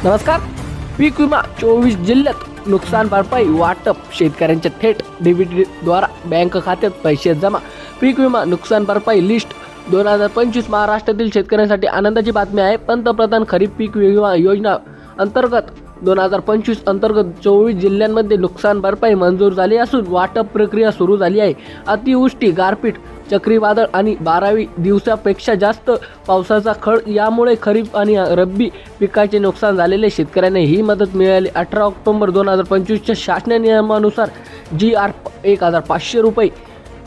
नमस्कार. पीक विमा 24 जिल्ह्यात नुकसान भरपाई वाटप, शेतकऱ्यांच्या थेट डीबीटीद्वारा बँक खात्यात पैसे जमा. पीक विमा नुकसान भरपाई लिस्ट 2025 महाराष्ट्रातील शेतकऱ्यांसाठी आनंदाची बातमी आहे. पंतप्रधान खरीप पीक विमा योजना अंतर्गत 2025 अंतर्गत 24 जिल्ह्यांमध्ये नुकसान भरपाई मंजूर झाली असून वाटप प्रक्रिया सुरू झाली आहे. अतिवृष्टी, गारपीट, चक्रीवादळ आणि 12 दिवसापेक्षा जास्त पावसाचा खळ यामुळे खरीप आणि रब्बी पिकाचे नुकसान झालेले शेतकऱ्यांना ही मदत मिळाली. 18 ऑक्टोबर 2025च्या शासन नियमानुसार GR 1500 रुपये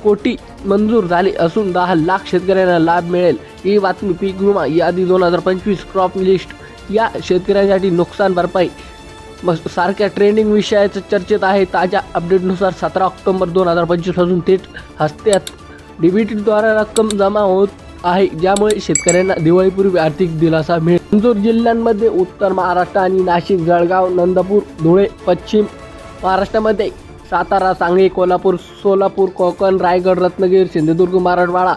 कोटी मंजूर झाले असून 10 लाख शेतकऱ्यांना लाभ मिळेल. ही बातमी पीक विमा यादी 2025 क्रॉप लिस्ट या शेतकऱ्यांसाठी नुकसान भरपाई सारख्या ट्रेंडिंग विषयाच्या चर्चेत आहे. ताज्या अपडेटनुसार 17 ऑक्टोबर 2025 पासून थेट हस्त्यात डीबीटीद्वारे रक्कम जमा होत आहे, ज्यामुळे शेतकऱ्यांना दिवाळीपूर्वी आर्थिक दिलासा मिळेल. मंजूर जिल्ह्यांमध्ये उत्तर महाराष्ट्र आणि नाशिक, जळगाव, नंदपूर, धुळे, पश्चिम महाराष्ट्रामध्ये सातारा, सांगली, कोल्हापूर, सोलापूर, कोकण, रायगड, रत्नागिरी, सिंधुदुर्ग, मराठवाडा,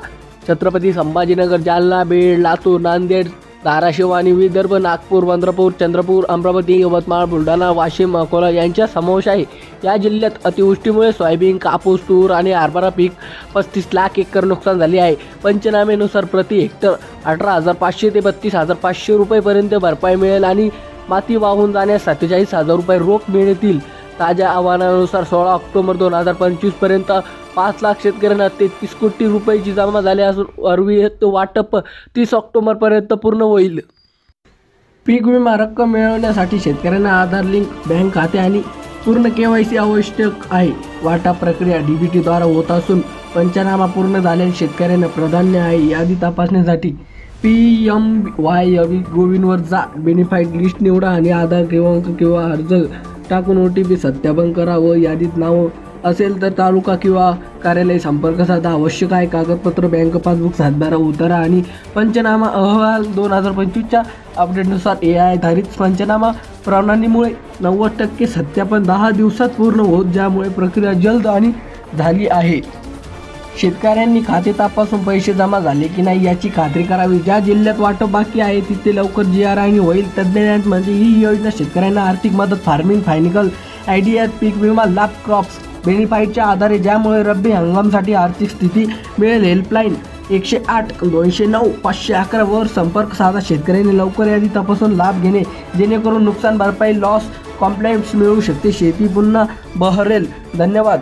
छत्रपती संभाजीनगर, जालना, बीड, लातूर, नांदेड, धाराशिव आणि विदर्भ, नागपूर, चंद्रपूर, चंद्रपूर, अमरावती, यवतमाळ, बुलढाणा, वाशिम, अकोला यांचा समावेश आहे. या जिल्ह्यात अतिवृष्टीमुळे सोयाबीन, कापूस, तूर आणि हरभरा पीक 35 लाख एकर नुकसान झाले आहे. पंचनामेनुसार प्रति हेक्टर 18,500 ते 32,500 रुपयेपर्यंत भरपाई मिळेल आणि माती वाहून जाण्यास 47,000 रुपये रोख मिळतील. ताज्या अहवालानुसार 16 ऑक्टोबर 2025 पर्यंत 5 लाख शेतकऱ्यांना 33 कोटी रुपयाची जमा झाले असून उर्वरित वाटप 30 ऑक्टोबर पर्यंत पूर्ण होईल. पीक विमा रक्कम मिळवण्यासाठी शेतकऱ्यांना आधार लिंक, बँक खाते आणि पूर्ण KYC आवश्यक आहे. वाटप प्रक्रिया डीबीटीद्वारे होत असून पंचनामा पूर्ण झालेल्या शेतकऱ्यांना प्राधान्य आहे. यादी तपासण्यासाठी PMYV गोविंदवर जा, बेनिफाईड लिस्ट निवडा आणि आधार क्रमांक किंवा अर्ज टाकून OTP सत्यापन करा व यादीत नाव असेल तर तालुका किंवा कार्यालय संपर्क साधा. आवश्यक आहे कागदपत्र, बँक पासबुक, सातबारा उतारा आणि पंचनामा अहवाल. 2025च्या अपडेटनुसार AI आधारित पंचनामा प्रणालीमुळे 90% सत्यापन 10 दिवसात पूर्ण होत, ज्यामुळे प्रक्रिया जलद आणि झाली आहे. शेतकऱ्यांनी खाते तपासून पैसे जमा झाले की नाही याची खात्री करावी. ज्या जिल्ह्यात वाटप बाकी आहे तिथे लवकर GR होईल. तज्ज्ञांमध्ये ही योजना शेतकऱ्यांना आर्थिक मदत, फार्मिंग फायनान्शियल आयडियात पीक विमा लाभ, क्रॉप्स बेनिफाईडच्या आधारे, ज्यामुळे रब्बी हंगामासाठी आर्थिक स्थिती मिळेल. हेल्पलाईन 108-209-511 वर संपर्क साधा. शेतकऱ्यांनी लवकर यादी तपासून लाभ घेणे, जेणेकरून नुकसान भरपाई, लॉस कॉम्प्लेक्स मिळू शकते. शेती पुन्हा बहरेल. धन्यवाद.